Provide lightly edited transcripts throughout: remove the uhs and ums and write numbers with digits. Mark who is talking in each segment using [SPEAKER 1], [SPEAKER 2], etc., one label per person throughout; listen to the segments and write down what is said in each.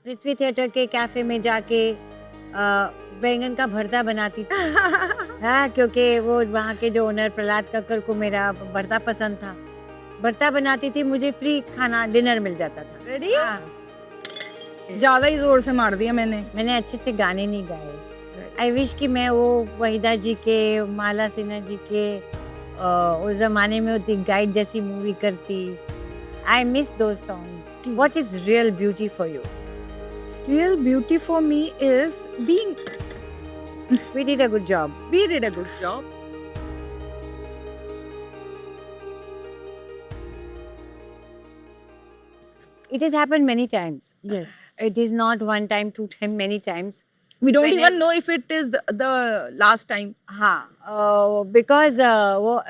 [SPEAKER 1] पृथ्वी theatre के cafe में जाके बैंगन का भरता बनाती थी। हाँ, क्योंकि वो वहाँ के जो ओनर प्रहलाद कक्कर को मेरा भरता पसंद था। भरता बनाती थी, मुझे फ्री खाना डिनर मिल जाता था।
[SPEAKER 2] रेडी?
[SPEAKER 1] हाँ,
[SPEAKER 2] ज्यादा ही जोर से मार दिया मैंने।
[SPEAKER 1] मैंने अच्छे गाने नहीं गाए। आई विश कि मैं वो वहीदा जी के, माला सिन्हा जी के उस जमाने में होती गाइड जैसी मूवी करती। I miss those songs. What is real beauty for you?
[SPEAKER 2] Real beauty for me is being.
[SPEAKER 1] We did a good job.
[SPEAKER 2] We did a good job.
[SPEAKER 1] It has happened many times.
[SPEAKER 2] Yes.
[SPEAKER 1] It is not one time, two time, many times.
[SPEAKER 2] We don't
[SPEAKER 1] Whenever-
[SPEAKER 2] even know if it is the last time.
[SPEAKER 1] हाँ, because वो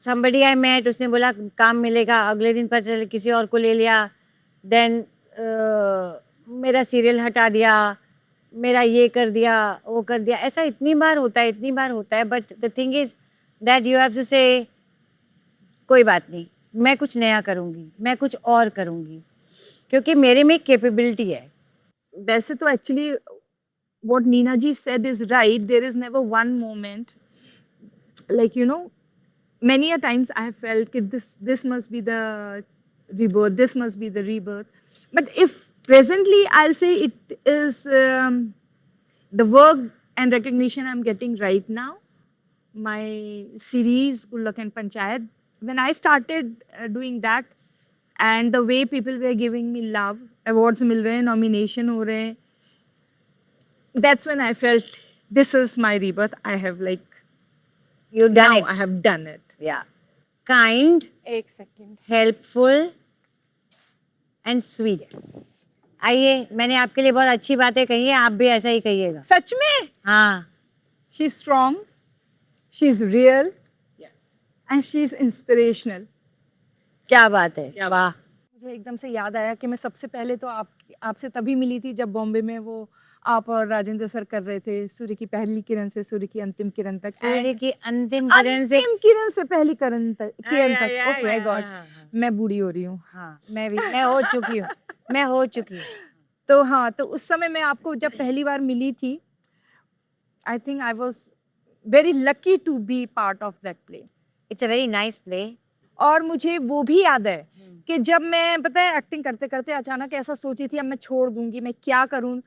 [SPEAKER 1] somebody I met, उसने बोला काम मिलेगा, अगले दिन पता चला किसी और को ले लिया, then मेरा सीरियल हटा दिया, मेरा ये कर दिया, वो कर दिया। ऐसा इतनी बार होता है, but the thing is that you have to say कोई बात नहीं, मैं कुछ नया करूँगी, मैं कुछ और करूँगी, क्योंकि मेरे में कैपेबिलिटी है।
[SPEAKER 2] वैसे तो actually what Neena ji said is right. There is never one moment, like, you know, many a times I have felt that this must be the rebirth, this must be the rebirth. But if presently I'll say it is the work and recognition I'm getting right now, my series Good Luck and Panchayat, when I started doing that, and the way people were giving me love, awards मिल रहे हैं, nomination हो रहे हैं, that's when I felt this is my rebirth. I have like
[SPEAKER 1] You done
[SPEAKER 2] now
[SPEAKER 1] it.
[SPEAKER 2] I have done it.
[SPEAKER 1] Yeah. Kind,
[SPEAKER 2] एक second.
[SPEAKER 1] helpful and sweet. आइए, मैंने आपके लिए बहुत अच्छी बातें कही है, आप भी ऐसा ही कहिएगा।
[SPEAKER 2] सच में?
[SPEAKER 1] हाँ,
[SPEAKER 2] She's strong. She's real. Yes. And she's inspirational.
[SPEAKER 1] क्या बात है, वाह।
[SPEAKER 2] मुझे एकदम से याद आया कि मैं सबसे पहले तो आपसे तभी मिली थी जब बॉम्बे में वो आप और राजेंद्र सर कर रहे थे सूर्य की पहली किरण से सूर्य की अंतिम किरण तक।
[SPEAKER 1] सूर्य की अंतिम किरण से
[SPEAKER 2] अंतिम किरण से पहली किरण तक
[SPEAKER 1] या,
[SPEAKER 2] ओह माय गॉड,
[SPEAKER 1] हाँ।
[SPEAKER 2] मैं बूढ़ी हो रही हूँ।
[SPEAKER 1] हाँ, मैं हो चुकी हूँ।
[SPEAKER 2] तो हाँ, तो उस समय मैं आपको जब पहली बार मिली थी, I think I was very lucky to be part of that play.
[SPEAKER 1] It's a very nice play.
[SPEAKER 2] और मुझे वो भी याद है कि जब मैं पता है एक्टिंग करते करते अचानक ऐसा सोची थी अब मैं छोड़ दूंगी, मैं क्या करूं।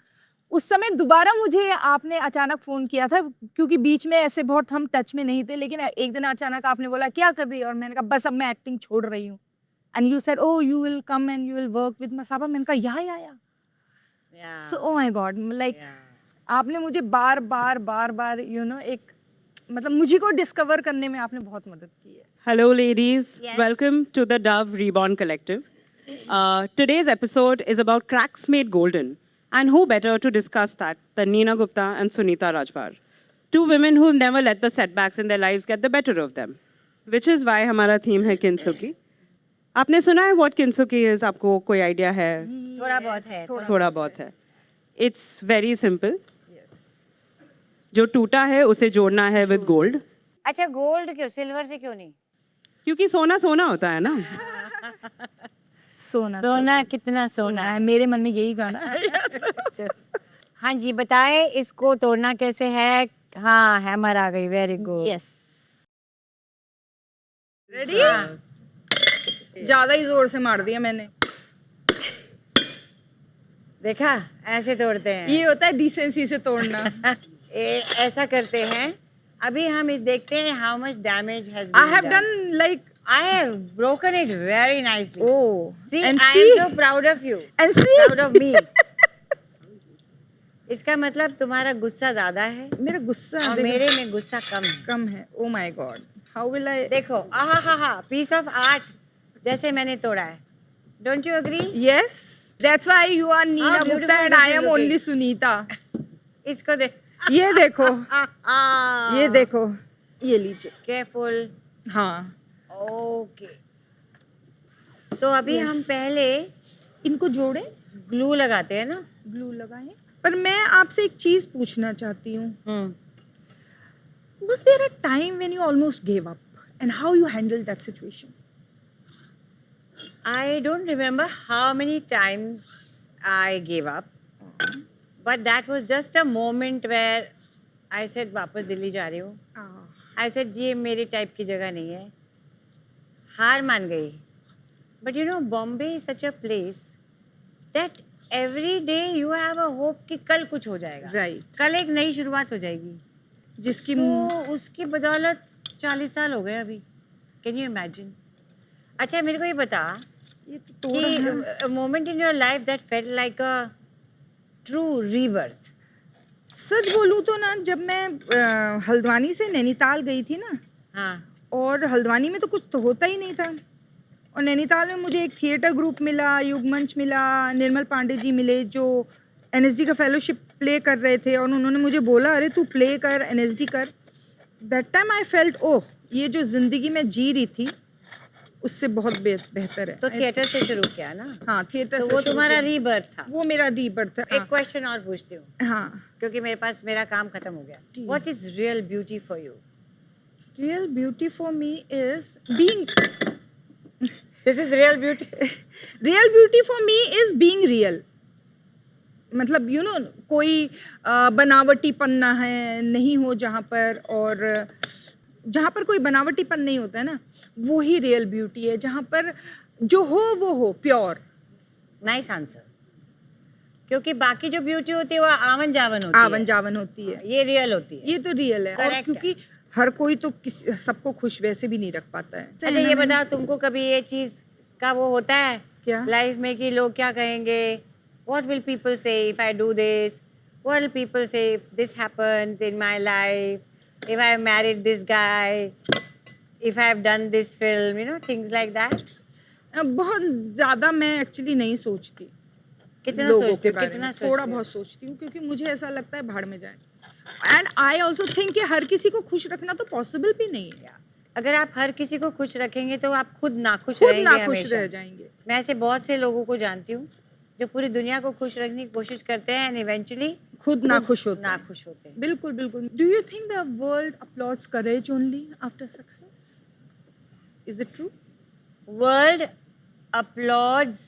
[SPEAKER 2] उस समय दोबारा मुझे आपने अचानक फोन किया था, क्योंकि बीच में ऐसे बहुत हम टच में नहीं थे, लेकिन एक दिन अचानक आपने बोला क्या कर रही है, और मैंने कहा बस अब मैं एक्टिंग छोड़ रही हूँ। And you said oh you will come and you will work with Masaba. मैंने कहा या सो ओह माय गॉड, लाइक आपने मुझे बार बार यू नो एक मतलब मुझे को डिस्कवर करने में आपने बहुत मदद की है।
[SPEAKER 3] Hello, ladies.
[SPEAKER 1] Yes.
[SPEAKER 3] Welcome to the Dove Reborn Collective. Today's episode is about cracks made golden. And who better to discuss that than Neena Gupta and Sunita Rajwar, two women who never let the setbacks in their lives get the better of them. Which is why हमारा theme है Kintsugi. आपने सुना है what Kintsugi is? आपको कोई idea है?
[SPEAKER 1] थोड़ा बहुत है।
[SPEAKER 3] थोड़ा बहुत है. It's very simple. जो टूटा है उसे जोड़ना है with gold.
[SPEAKER 1] अच्छा, गोल्ड क्यों, सिल्वर से क्यों नहीं?
[SPEAKER 3] क्योंकि सोना सोना होता है ना.
[SPEAKER 2] सोना
[SPEAKER 1] कितना सोना
[SPEAKER 2] है, मेरे मन में यही गाना
[SPEAKER 1] हाँ जी, बताए इसको तोड़ना कैसे है। हाँ, हैमर आ गई, वेरी गुड।
[SPEAKER 2] Yes ready. ज्यादा ही जोर से मार दिया मैंने।
[SPEAKER 1] देखा, ऐसे तोड़ते हैं।
[SPEAKER 2] ये होता है डिसेंसी से तोड़ना।
[SPEAKER 1] ऐसा करते हैं। अभी हम इस देखते हैं how much damage has
[SPEAKER 2] I have done like
[SPEAKER 1] I have broken it very nicely.
[SPEAKER 2] oh
[SPEAKER 1] See,
[SPEAKER 2] and
[SPEAKER 1] I am so proud of you.
[SPEAKER 2] and see
[SPEAKER 1] Proud of me. इसका मतलब तुम्हारा गुस्सा ज्यादा है
[SPEAKER 2] मेरा गुस्सा
[SPEAKER 1] और मेरे में गुस्सा कम है।
[SPEAKER 2] Oh my God, how will I.
[SPEAKER 1] देखो, आहा पीस ऑफ आर्ट जैसे मैंने तोड़ा है। Don't you agree?
[SPEAKER 2] Yes, that's why you are Nina
[SPEAKER 1] beautiful
[SPEAKER 2] Gupta and
[SPEAKER 1] is
[SPEAKER 2] I
[SPEAKER 1] it
[SPEAKER 2] am
[SPEAKER 1] looking?
[SPEAKER 2] Only Sunita.
[SPEAKER 1] इसको दे।
[SPEAKER 2] ये देखो, ये देखो, ये लीजिए।
[SPEAKER 1] Careful.
[SPEAKER 2] हाँ,
[SPEAKER 1] ओके। सो अभी हम पहले
[SPEAKER 2] इनको जोड़े,
[SPEAKER 1] ग्लू लगाते हैं ना।
[SPEAKER 2] ग्लू लगाएं। पर मैं आपसे एक चीज पूछना चाहती हूँ। Was there a time when you almost gave up, and how you handled that situation?
[SPEAKER 1] I don't remember how many times I gave up. But that was just a moment where I said वापस दिल्ली जा रही हूँ. I said ये मेरे type की जगह नहीं है. हार मान गई. But you know, Bombay is such a place that every day you have a hope कि कल कुछ हो जाएगा.
[SPEAKER 2] Right.
[SPEAKER 1] कल एक नई शुरुआत हो जाएगी.
[SPEAKER 2] जिसकी
[SPEAKER 1] उसकी बदौलत 40 साल हो गए अभी. Can you imagine? अच्छा मेरे को ये बता
[SPEAKER 2] ये तो तोड़ है।
[SPEAKER 1] कि moment in your life that felt like a true rebirth.
[SPEAKER 2] सच बोलूँ तो ना, जब मैं हल्द्वानी से नैनीताल गई थी ना,
[SPEAKER 1] हाँ
[SPEAKER 2] और हल्द्वानी में तो कुछ तो होता ही नहीं था, और नैनीताल में मुझे एक थिएटर ग्रुप मिला, युगमंच मिला, निर्मल पांडे जी मिले जो एनएसडी का फेलोशिप प्ले कर रहे थे, और उन्होंने मुझे बोला अरे तू प्ले कर, एनएसडी कर. दैट टाइम आई फेल्ट ओह, ये जो जिंदगी में जी रही थी उससे बहुत बेहतर है.
[SPEAKER 1] तो थिएटर से शुरू किया ना.
[SPEAKER 2] हाँ, थिएटर
[SPEAKER 1] तो
[SPEAKER 2] से
[SPEAKER 1] वो
[SPEAKER 2] शुरू
[SPEAKER 1] तुम्हारा
[SPEAKER 2] किया.
[SPEAKER 1] रीबर्थ था.
[SPEAKER 2] वो मेरा रीबर्थ था.
[SPEAKER 1] एक क्वेश्चन और पूछती हूँ
[SPEAKER 2] हाँ,
[SPEAKER 1] क्योंकि मेरे पास मेरा काम खत्म हो गया. What is real beauty for you?
[SPEAKER 2] real beauty for me is being
[SPEAKER 1] this is real beauty.
[SPEAKER 2] real beauty for me is being real. मतलब यू नो कोई बनावटीपन ना है, नहीं हो जहाँ पर, और जहाँ पर कोई बनावटीपन नहीं होता है ना, वो ही रियल ब्यूटी है. जहाँ पर जो हो वो हो, प्योर.
[SPEAKER 1] Nice answer. क्योंकि बाकी जो ब्यूटी होती है वो आवन जावन होती
[SPEAKER 2] आवन जावन होती है.
[SPEAKER 1] है. ये रियल होती है.
[SPEAKER 2] ये तो रियल है. और
[SPEAKER 1] Correct
[SPEAKER 2] क्योंकि हर कोई तो सबको खुश वैसे भी नहीं रख पाता है.
[SPEAKER 1] अच्छा ये बताओ, तुमको कभी ये चीज का वो होता है
[SPEAKER 2] क्या?
[SPEAKER 1] लाइफ में कि लोग क्या कहेंगे? What will people say if I do this? What will people say if this happens in my life? If I married this guy? If I have done this film? You know, things like that.
[SPEAKER 2] बहुत ज़्यादा मैं actually नहीं सोचती
[SPEAKER 1] कितना
[SPEAKER 2] लोगों
[SPEAKER 1] सोचते
[SPEAKER 2] के
[SPEAKER 1] हो?
[SPEAKER 2] बारे
[SPEAKER 1] कितना
[SPEAKER 2] में.
[SPEAKER 1] सोचते
[SPEAKER 2] थोड़ा
[SPEAKER 1] हो?
[SPEAKER 2] बहुत सोचती हूँ, क्योंकि मुझे ऐसा लगता है भाड़ में जाए. एंड आई ऑल्सो थिंक कि हर किसी को खुश रखना तो पॉसिबल भी नहीं है.
[SPEAKER 1] अगर आप हर किसी को खुश रखेंगे तो आप खुद नाखुश
[SPEAKER 2] खुद
[SPEAKER 1] रहेंगे
[SPEAKER 2] नाखुश
[SPEAKER 1] हमेशा.
[SPEAKER 2] रह जाएंगे.
[SPEAKER 1] मैं ऐसे बहुत से लोगों को जानती हूँ जो पूरी दुनिया को खुश रखने की कोशिश करते हैं एंड इवेंचुअली
[SPEAKER 2] खुद नाखुश होते हैं.
[SPEAKER 1] नाखुश होते हैं.
[SPEAKER 2] बिल्कुल बिल्कुल. Do you think the world applauds courage only after success? Is it true?
[SPEAKER 1] World applauds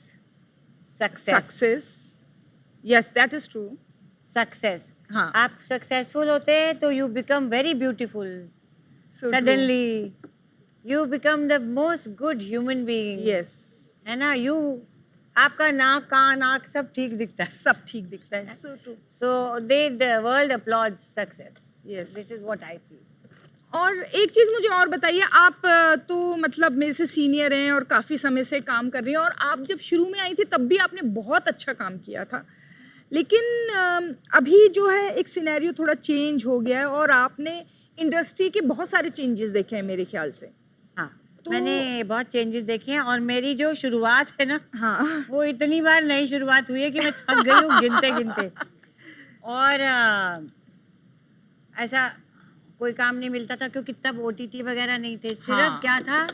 [SPEAKER 1] success.
[SPEAKER 2] Yes, that is true.
[SPEAKER 1] Success.
[SPEAKER 2] हाँ.
[SPEAKER 1] आप सक्सेसफुल होते हैं तो you become very beautiful. Suddenly you become the most good human being.
[SPEAKER 2] Yes,
[SPEAKER 1] है ना. You आपका नाक कान आँख सब ठीक दिखता है.
[SPEAKER 2] सब ठीक दिखता है. So true.
[SPEAKER 1] So the world applauds success.
[SPEAKER 2] Yes.
[SPEAKER 1] This is what I feel.
[SPEAKER 2] और एक चीज़ मुझे और बताइए, आप तो मतलब मेरे से सीनियर हैं और काफ़ी समय से काम कर रही हैं, और आप जब शुरू में आई थी तब भी आपने बहुत अच्छा काम किया था, लेकिन अभी जो है एक सिनेरियो थोड़ा चेंज हो गया है, और आपने इंडस्ट्री के बहुत सारे चेंजेस देखे हैं मेरे ख्याल से.
[SPEAKER 1] हाँ मैंने बहुत चेंजेस देखे हैं, और मेरी जो शुरुआत है ना,
[SPEAKER 2] हाँ,
[SPEAKER 1] वो इतनी बार नई शुरुआत हुई है कि मैं थक गई हूँ गिनते गिनते. और ऐसा कोई काम नहीं मिलता था क्योंकि तब OTT वगैरह नहीं थे. सिर्फ
[SPEAKER 2] हाँ.
[SPEAKER 1] क्या था?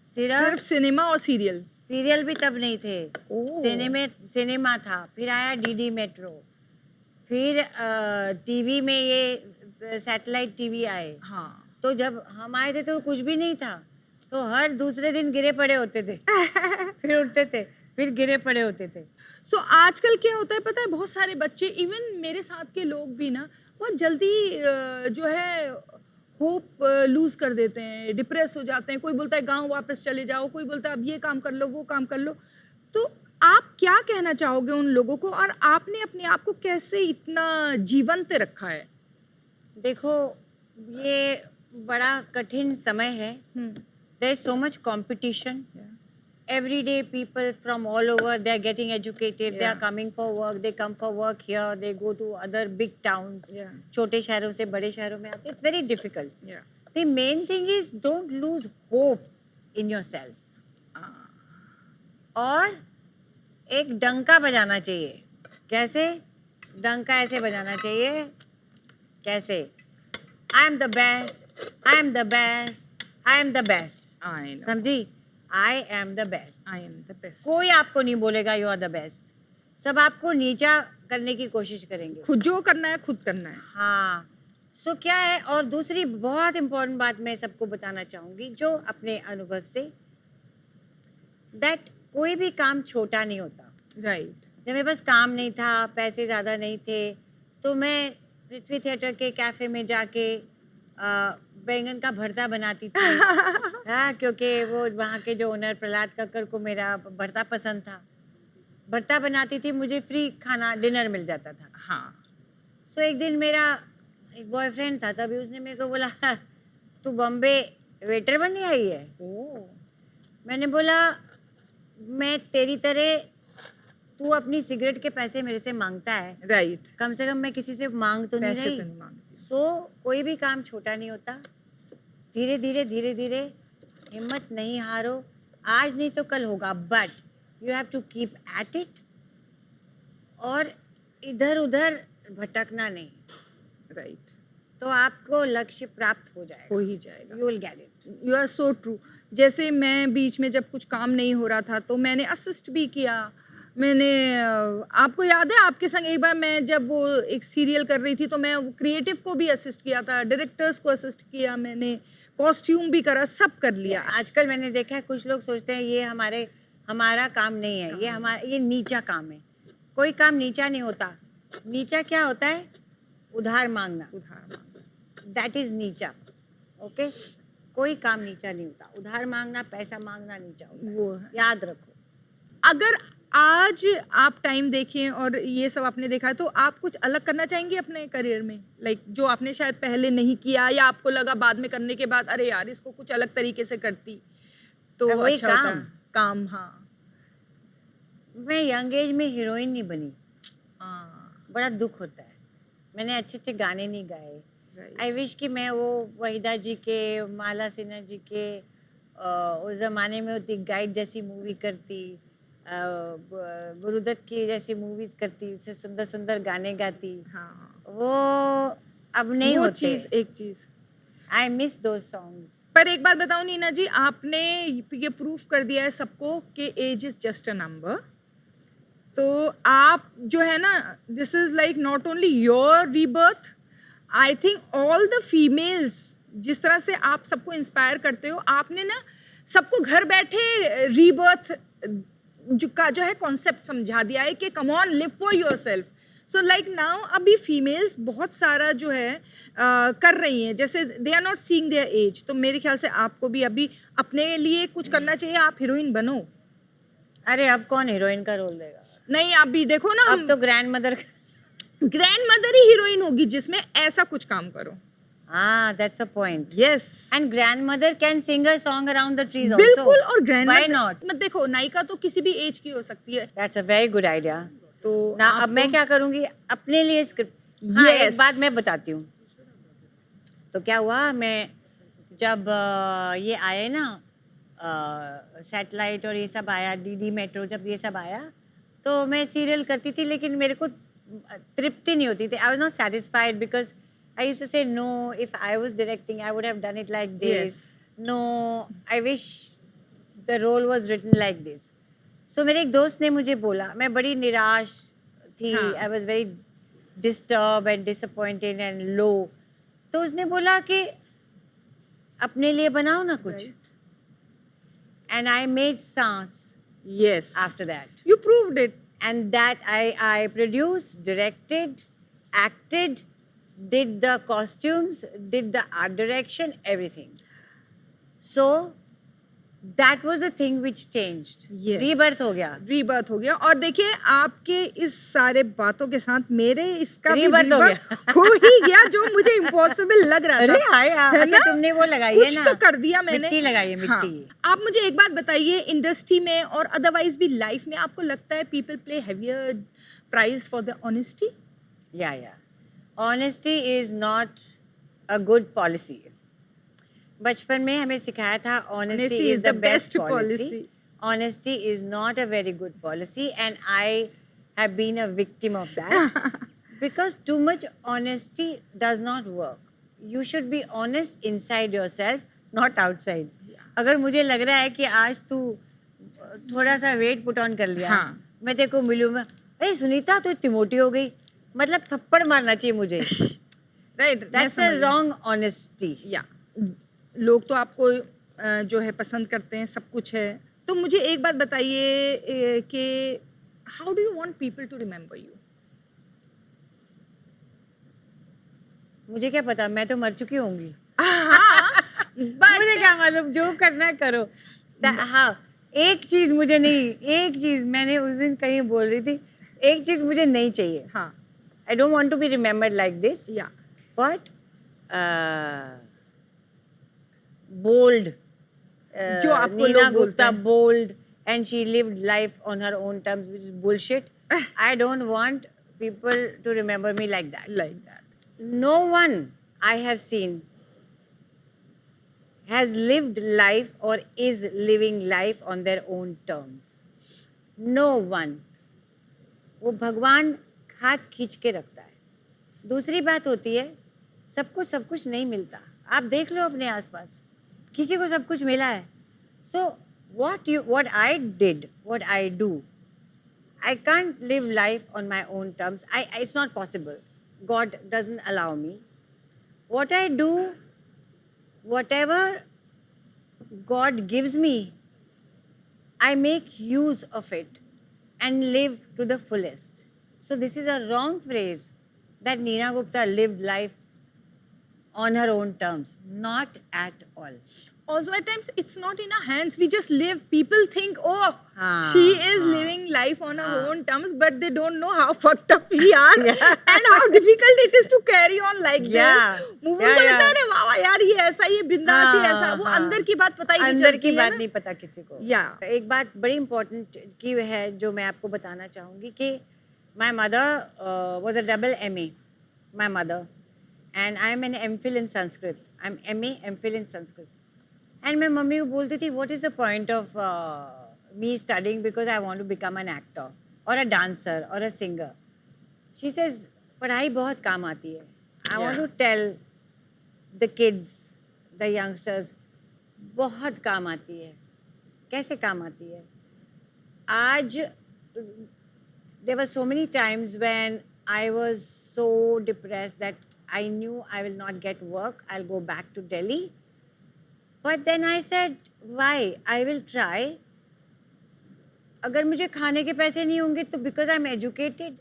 [SPEAKER 2] सिर्फ सिनेमा और सीरियल.
[SPEAKER 1] सीरियल भी तब नहीं थे.
[SPEAKER 2] ओह.
[SPEAKER 1] सिनेमा था, फिर आया DD मेट्रो, फिर टीवी में ये सैटेलाइट टीवी आए.
[SPEAKER 2] हाँ.
[SPEAKER 1] तो जब हम आए थे तो कुछ भी नहीं था, तो हर दूसरे दिन गिरे पड़े होते थे. फिर उठते थे, फिर गिरे पड़े होते थे.
[SPEAKER 2] सो आजकल क्या होता है पता है, बहुत सारे बच्चे, इवन मेरे साथ के लोग भी ना, बहुत जल्दी जो है होप लूज कर देते हैं, डिप्रेस हो जाते हैं. कोई बोलता है गांव वापस चले जाओ, कोई बोलता है अब ये काम कर लो, वो काम कर लो. तो आप क्या कहना चाहोगे उन लोगों को, और आपने अपने आप को कैसे इतना जीवंत रखा है?
[SPEAKER 1] देखो ये बड़ा कठिन समय है. There is so much competition. Every day people from all over, they are getting educated, they are coming for work, they come for work here, they go to other big towns. छोटे शहरों से बड़े शहरों में आते. It's very difficult. The main thing is don't lose hope in yourself. और एक डंका बजाना चाहिए. कैसे? डंका ऐसे बजाना चाहिए. कैसे? I am the best, I am the best, I am the best. समझी? I am the best.
[SPEAKER 2] I am the best.
[SPEAKER 1] कोई आपको नहीं बोलेगा you are the best. सब आपको नीचा करने की कोशिश करेंगे.
[SPEAKER 2] खुद जो करना है खुद करना है.
[SPEAKER 1] हाँ. सो क्या है, और दूसरी बहुत इम्पोर्टेंट बात मैं सबको बताना चाहूँगी जो अपने अनुभव से, दैट कोई भी काम छोटा नहीं होता.
[SPEAKER 2] राइट.
[SPEAKER 1] जब मेरे पास काम नहीं था, पैसे ज़्यादा नहीं थे, तो मैं पृथ्वी थिएटर के कैफ़े में जाके बैंगन का भरता बनाती थी। हाँ, क्योंकि वो वहाँ के जो ओनर प्रहलाद कक्कर को मेरा भरता पसंद था। भरता बनाती थी, मुझे फ्री खाना डिनर मिल जाता था।
[SPEAKER 2] हाँ,
[SPEAKER 1] सो एक दिन मेरा एक बॉयफ्रेंड था, तभी उसने मेरे को बोला, "हाँ, तू बॉम्बे वेटर बनने आई है?"
[SPEAKER 2] ओ,
[SPEAKER 1] मैंने बोला, मैं तेरी तरह, तू अपनी सिगरेट के पैसे मेरे से मांगता है,
[SPEAKER 2] राइट,
[SPEAKER 1] कम से कम मैं किसी से मांग तो नहीं
[SPEAKER 2] पैसे
[SPEAKER 1] रही।
[SPEAKER 2] तो नहीं मांगती।
[SPEAKER 1] कोई भी काम छोटा नहीं होता। धीरे धीरे हिम्मत नहीं हारो। आज नहीं तो कल होगा, but you have to keep at it, और इधर उधर भटकना नहीं,
[SPEAKER 2] राइट,
[SPEAKER 1] तो आपको लक्ष्य प्राप्त हो जाएगा।
[SPEAKER 2] हो ही जाएगा।
[SPEAKER 1] You will get it.
[SPEAKER 2] You are so true. जैसे मैं बीच में जब कुछ काम नहीं हो रहा था तो मैंने असिस्ट भी किया। मैंने आपको याद है आपके संग एक बार मैं जब वो एक सीरियल कर रही थी तो मैं क्रिएटिव को भी असिस्ट किया था, डायरेक्टर्स को असिस्ट किया, मैंने कॉस्ट्यूम भी करा, सब कर लिया।
[SPEAKER 1] आजकल मैंने देखा है कुछ लोग सोचते हैं ये हमारा काम नहीं है, ये नीचा काम है। कोई काम नीचा नहीं होता। नीचा क्या होता है? उधार मांगना।
[SPEAKER 2] उधार मांगना।
[SPEAKER 1] दैट इज नीचा। ओके, कोई काम नीचा नहीं होता। उधार मांगना, पैसा मांगना नीचा होता है।
[SPEAKER 2] वो है।
[SPEAKER 1] याद रखो।
[SPEAKER 2] अगर आज आप टाइम देखें और ये सब आपने देखा है तो आप कुछ अलग करना चाहेंगे अपने करियर में, लाइक जो आपने शायद पहले नहीं किया या आपको लगा बाद में करने के बाद अरे यार इसको कुछ अलग तरीके से करती तो
[SPEAKER 1] वही
[SPEAKER 2] अच्छा होता।
[SPEAKER 1] काम।
[SPEAKER 2] काम, हाँ,
[SPEAKER 1] मैं यंग एज में हीरोइन नहीं बनी,
[SPEAKER 2] हाँ,
[SPEAKER 1] बड़ा दुख होता है। मैंने अच्छे अच्छे गाने नहीं गाए।
[SPEAKER 2] राइट,
[SPEAKER 1] आई विश कि मैं वो वहीदा जी के, माला सिन्हा जी के उस ज़माने में होती गाइड जैसी मूवी करती, गुरुदत्त की जैसी मूवीज करती, से सुंदर सुंदर गाने गाती।
[SPEAKER 2] हाँ,
[SPEAKER 1] वो अब नहीं
[SPEAKER 2] वो
[SPEAKER 1] होते।
[SPEAKER 2] चीज, एक चीज।
[SPEAKER 1] I miss those songs.
[SPEAKER 2] पर एक बात बताओ नीना जी, आपने ये प्रूफ कर दिया है सबको कि age is just a number. तो आप जो है ना, this is like not only your rebirth, I think all the females जिस तरह से आप सबको इंस्पायर करते हो, आपने ना सबको घर बैठे रीबर्थ जो है कॉन्सेप्ट समझा दिया है कि come on live for yourself. So like now अभी फीमेल्स बहुत सारा जो है कर रही हैं, जैसे they are not seeing their age. तो मेरे ख्याल से आपको भी अभी अपने लिए कुछ करना चाहिए, आप हीरोइन बनो।
[SPEAKER 1] अरे अब कौन हीरोइन का रोल देगा?
[SPEAKER 2] नहीं, अभी देखो ना,
[SPEAKER 1] अब तो ग्रैंड मदर।
[SPEAKER 2] ग्रैंड मदर ही हीरोइन होगी जिसमें ऐसा कुछ काम करो।
[SPEAKER 1] हाँ, that's a point.
[SPEAKER 2] Yes,
[SPEAKER 1] and grandmother can sing a song around the trees also.
[SPEAKER 2] बिल्कुल। और ग्रैंड
[SPEAKER 1] व्हाई नॉट?
[SPEAKER 2] मत देखो, नायिका तो किसी भी एज की हो सकती है।
[SPEAKER 1] That's a very good idea.
[SPEAKER 2] तो
[SPEAKER 1] ना अब मैं क्या करूंगी अपने लिए स्क्रिप्ट। हाँ, एक
[SPEAKER 2] Yes.
[SPEAKER 1] बात मैं बताती हूँ। तो क्या हुआ, मैं जब ये आए ना सैटेलाइट और ये सब आया, डीडी मेट्रो, जब ये सब आया तो मैं सीरियल करती थी, लेकिन मेरे को तृप्ति नहीं होती थी। I was not satisfied because I used to say no, if I was directing I would have done it like this. No, I wish the role was written like this. So मेरे एक दोस्त ने मुझे बोला, मैं बड़ी निराश थी,
[SPEAKER 2] हाँ.
[SPEAKER 1] आई was very disturb and disappointed and low. तो उसने बोला कि अपने लिए बनाओ ना कुछ। एंड आई मेड सांस
[SPEAKER 2] yes,
[SPEAKER 1] after that,
[SPEAKER 2] you proved it.
[SPEAKER 1] and that I produced, directed, acted, did the costumes, did the art direction, everything. So that was a thing which changed. Rebirth हो गया।
[SPEAKER 2] Rebirth हो गया। और देखिए आपके इस सारे बातों के साथ मेरे इसका भी
[SPEAKER 1] Rebirth हो
[SPEAKER 2] rebirth हो ही गया, जो मुझे इम्पॉसिबल लग रहा था।
[SPEAKER 1] अरे हाय,
[SPEAKER 2] है
[SPEAKER 1] अच्छा
[SPEAKER 2] ना?
[SPEAKER 1] तुमने वो लगाई है
[SPEAKER 2] कुछ
[SPEAKER 1] ना,
[SPEAKER 2] तो कर दिया मैंने।
[SPEAKER 1] मिट्टी लगाई है,
[SPEAKER 2] हाँ।
[SPEAKER 1] मिट्टी।
[SPEAKER 2] आप मुझे एक बात बताइए, इंडस्ट्री में और अदरवाइज भी लाइफ में आपको लगता है people play heavier price for the honesty?
[SPEAKER 1] Yeah. Honesty is not a good policy. बचपन में हमें सिखाया था honesty is the best policy. Honesty is not a very good policy, and I have been a victim of that. Because too much honesty does not work. You should be honest inside yourself, not outside. अगर मुझे लग रहा है कि आज तू थोड़ा सा वेट पुट ऑन कर लिया,
[SPEAKER 2] हाँ.
[SPEAKER 1] मैं तेरे को मिलूँ, मैं, अरे सुनीता तू इतनी मोटी हो गई, मतलब थप्पड़ मारना चाहिए मुझे।
[SPEAKER 2] Right,
[SPEAKER 1] that's a wrong honesty.
[SPEAKER 2] या लोग तो आपको जो है पसंद करते हैं, सब कुछ है। तो मुझे एक बात बताइए कि how do you want people to remember you?
[SPEAKER 1] मुझे क्या पता, मैं तो मर चुकी होंगी।
[SPEAKER 2] But
[SPEAKER 1] मुझे क्या मालूम, जो करना है करो। हाँ, एक चीज मुझे नहीं, एक चीज मैंने उस दिन कहीं बोल रही थी, एक चीज मुझे नहीं चाहिए।
[SPEAKER 2] हाँ,
[SPEAKER 1] I don't want to be remembered like this,
[SPEAKER 2] yeah,
[SPEAKER 1] but bold.
[SPEAKER 2] जो आपको
[SPEAKER 1] Neena
[SPEAKER 2] लोग बोलते
[SPEAKER 1] Gupta
[SPEAKER 2] हैं।
[SPEAKER 1] bold, and she lived life on her own terms, which is bullshit. I don't want people to remember me like that.
[SPEAKER 2] like that.
[SPEAKER 1] No one I have seen has lived life or is living life on their own terms. No one. वो भगवान हाथ खींच के रखता है। दूसरी बात होती है, सबको सब कुछ नहीं मिलता। आप देख लो अपने आसपास, किसी को सब कुछ मिला है। So what I did, what I do, I can't live life on my own terms. It's not possible. God doesn't allow me. What I do, whatever God gives me, I make use of it and live to the fullest. So this is a wrong phrase that Neena Gupta lived life on her own terms. Not at all.
[SPEAKER 2] Also, at times, it's not in our hands. We just live. People think, oh,
[SPEAKER 1] हाँ,
[SPEAKER 2] she is living life on her own terms, but they don't know how fucked up we are and how difficult it is to carry on like
[SPEAKER 1] Yeah.
[SPEAKER 2] this. मुंह
[SPEAKER 1] Yeah,
[SPEAKER 2] को लगता
[SPEAKER 1] yeah.
[SPEAKER 2] है, अरे वाह वाह यार, ये ऐसा, ये बिंदास, ये
[SPEAKER 1] हाँ,
[SPEAKER 2] ऐसा। वो
[SPEAKER 1] हाँ।
[SPEAKER 2] अंदर की बात पता ही नहीं
[SPEAKER 1] अंदर
[SPEAKER 2] चलती
[SPEAKER 1] की
[SPEAKER 2] है
[SPEAKER 1] बात
[SPEAKER 2] ना।
[SPEAKER 1] नहीं पता किसी को।
[SPEAKER 2] Yeah.
[SPEAKER 1] एक बात बड़ी इम्पोर्टेंट की है जो मैं आपको बताना चाहूँगी कि my mother was a double MA, my mother, and I am an MPhil in Sanskrit. I'm MA, MPhil in Sanskrit. And मैं मम्मी को बोलती थी, what is the point of me studying because I want to become an actor or a dancer or a singer. She says, पढ़ाई बहुत काम आती है. I want to tell the kids, the youngsters, बहुत काम आती है. कैसे काम आती है? आज there were so many times when I was so depressed that I knew I will not get work. I'll go back to Delhi. But then I said, why? I will try. अगर मुझे खाने के पैसे नहीं होंगे तो because I'm educated,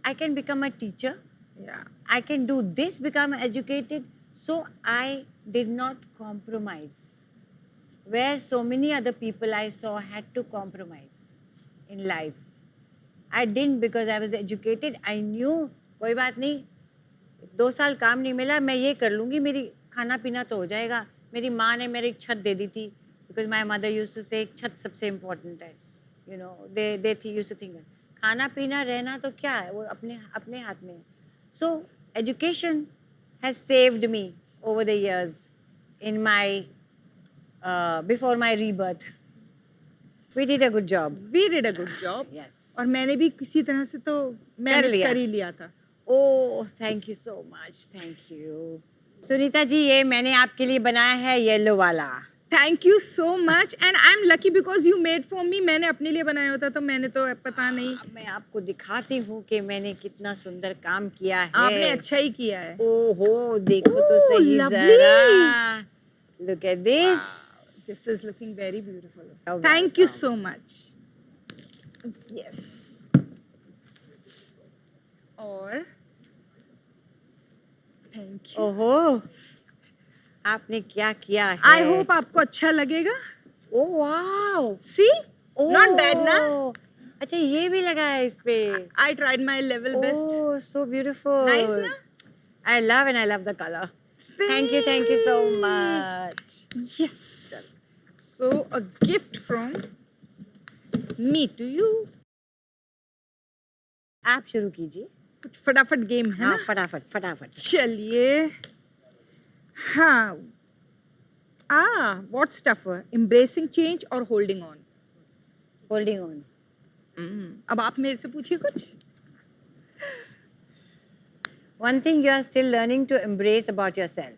[SPEAKER 1] I can become a teacher.
[SPEAKER 2] Yeah.
[SPEAKER 1] I can do this, become educated. So I did not compromise. Where so many other people I saw had to compromise in life. I didn't because I was educated. I knew, कोई बात नहीं, 2 साल काम नहीं मिला, मैं ये कर लूँगी, मेरी खाना पीना तो हो जाएगा. मेरी माँ ने मेरी छत दे दी थी, because my mother used to say छत सबसे important है. You know, they used to think खाना पीना रहना तो क्या है, वो अपने हाथ में है. So education has saved me over the years in my before my rebirth. We did a good job.
[SPEAKER 2] We did a good job.
[SPEAKER 1] Yes.
[SPEAKER 2] और मैंने भी किसी तरह से तो मैनेज
[SPEAKER 1] लिया.
[SPEAKER 2] कर ही लिया था.
[SPEAKER 1] Oh, thank you so much. Thank you. Sunita ji, ये मैंने आपके लिए बनाया है येलो वाला.
[SPEAKER 2] Thank you so much and I'm lucky because you made for me. मैंने अपने लिए बनाया होता तो मैंने तो पता नहीं.
[SPEAKER 1] मैं आपको दिखाती हूँ कि मैंने कितना सुंदर काम किया है.
[SPEAKER 2] आपने अच्छा ही किया है.
[SPEAKER 1] ओहो, देखो तो
[SPEAKER 2] Oh,
[SPEAKER 1] सही
[SPEAKER 2] lovely.
[SPEAKER 1] जरा. Look at this.
[SPEAKER 2] This is looking very beautiful.
[SPEAKER 1] You're
[SPEAKER 2] Thank you
[SPEAKER 1] welcome.
[SPEAKER 2] so much. Yes. और thank you.
[SPEAKER 1] ओहो, आपने क्या किया है?
[SPEAKER 2] I hope आपको अच्छा लगेगा.
[SPEAKER 1] Oh wow.
[SPEAKER 2] See? Not bad ना?
[SPEAKER 1] अच्छा, ये भी लगा है इस पे.
[SPEAKER 2] I tried my level best.
[SPEAKER 1] Oh, so beautiful.
[SPEAKER 2] Nice ना?
[SPEAKER 1] I love the color. Thank you so much.
[SPEAKER 2] Yes. So a gift from me to you.
[SPEAKER 1] आप शुरू कीजिए.
[SPEAKER 2] कुछ फटाफट गेम है
[SPEAKER 1] हाँ,
[SPEAKER 2] ना?
[SPEAKER 1] फटाफट.
[SPEAKER 2] चलिए. हाँ. What's tougher? Embracing change or holding on?
[SPEAKER 1] Holding on.
[SPEAKER 2] अब आप मेरे से पूछिए कुछ.
[SPEAKER 1] One thing you are still learning to embrace about yourself.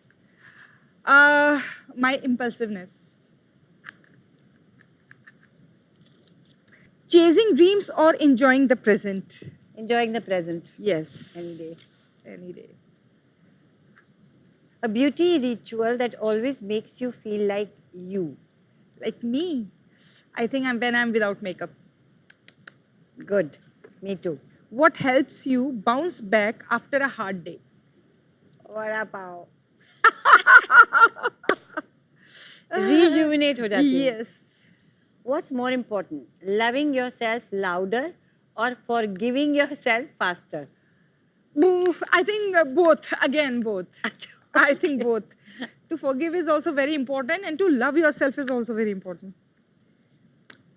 [SPEAKER 2] My impulsiveness. Chasing dreams or enjoying the present?
[SPEAKER 1] Enjoying the present.
[SPEAKER 2] Yes. Any day.
[SPEAKER 1] A beauty ritual that always makes you feel like you.
[SPEAKER 2] Like me. I think when I'm without makeup.
[SPEAKER 1] Good. Me too.
[SPEAKER 2] What helps you bounce back after a hard day?
[SPEAKER 1] Vada pav. Rejuvenate हो जाती है.
[SPEAKER 2] Yes.
[SPEAKER 1] What's more important, loving yourself louder or forgiving yourself faster?
[SPEAKER 2] I think both. Again, both. I think both. To forgive is also very important, and to love yourself is also very important.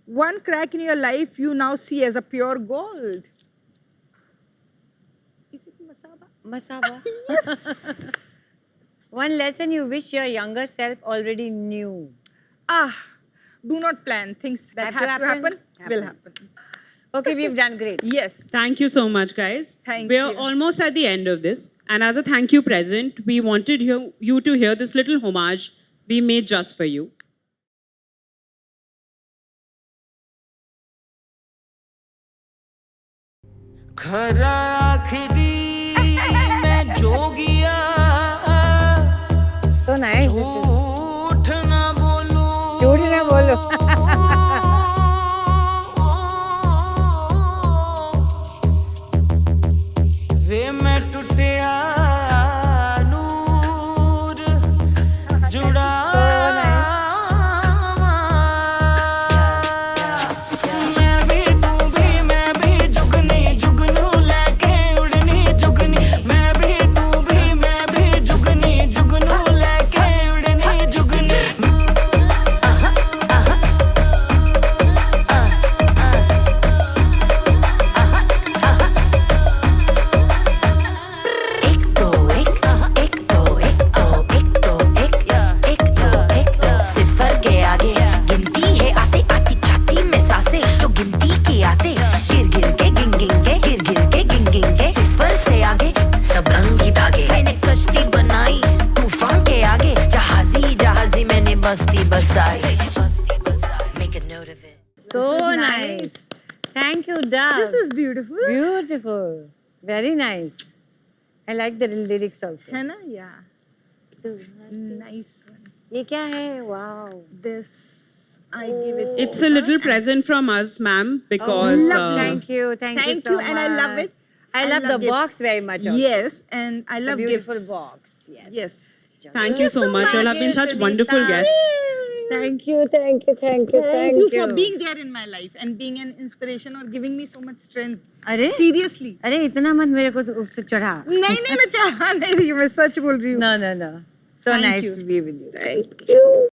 [SPEAKER 2] One crack in your life you now see as a pure gold. Is it masaba?
[SPEAKER 1] Masaba.
[SPEAKER 2] Yes.
[SPEAKER 1] One lesson you wish your younger self already knew.
[SPEAKER 2] Do not plan. Things that
[SPEAKER 1] Have to
[SPEAKER 2] have to happen will
[SPEAKER 1] happen.
[SPEAKER 2] happen.
[SPEAKER 1] Okay, we've done great.
[SPEAKER 2] Yes.
[SPEAKER 3] Thank you so much, guys.
[SPEAKER 2] Thank
[SPEAKER 3] We're
[SPEAKER 2] you.
[SPEAKER 3] almost at the end of this. And as a thank you present, we wanted you to hear this little homage we made just for you.
[SPEAKER 4] खरा आखदी मैं जोगिया
[SPEAKER 1] So nice.
[SPEAKER 4] झूठ ना बोलूं
[SPEAKER 1] झूठ ना बोलो.
[SPEAKER 4] वे मैं टुटिया नूर जुड़ा मैं भी जुगनी जुगनू लेके उड़नी जुगनी मैं भी जुगनी जुगनू लेके उड़नी जुगनी सिफर के आगे गिनती है आते आती छाती में सांसें जो गिनती की आते गिर गिर के गिंग गिंग के सिफर से आगे सब रंगी धागे मैंने कश्ती बनाई तूफान के आगे जहाजी मैंने बस्ती बसाई Make a note of it.
[SPEAKER 1] So
[SPEAKER 2] This is
[SPEAKER 1] nice. Thank you, Dove.
[SPEAKER 2] This is beautiful.
[SPEAKER 1] beautiful. Very nice. I like the lyrics also.
[SPEAKER 2] है ना? Yeah. Nice one.
[SPEAKER 1] ये क्या है? Wow.
[SPEAKER 2] This I give it.
[SPEAKER 3] It's a little present from us, ma'am, because
[SPEAKER 1] Thank you. Thank you so much.
[SPEAKER 2] and I love it.
[SPEAKER 1] I love the
[SPEAKER 2] gifts.
[SPEAKER 1] box very much also.
[SPEAKER 2] Yes, and I
[SPEAKER 1] It's
[SPEAKER 2] love
[SPEAKER 1] a beautiful
[SPEAKER 2] gifts.
[SPEAKER 1] box. Yes.
[SPEAKER 2] Yes.
[SPEAKER 3] thank you so much. You all have been such wonderful guests.
[SPEAKER 1] Thank you.
[SPEAKER 2] Thank you for being there in my life and being an inspiration or giving me so much strength.
[SPEAKER 1] अरे?
[SPEAKER 2] Seriously.
[SPEAKER 1] अरे इतना मत मेरे को उससे चढ़ा.
[SPEAKER 2] नहीं मैं चाह नहीं रही हूँ, मैं सच बोल रही हूँ.
[SPEAKER 1] No. So
[SPEAKER 2] Thank
[SPEAKER 1] nice
[SPEAKER 2] you.
[SPEAKER 1] to be with you.
[SPEAKER 2] Thank you.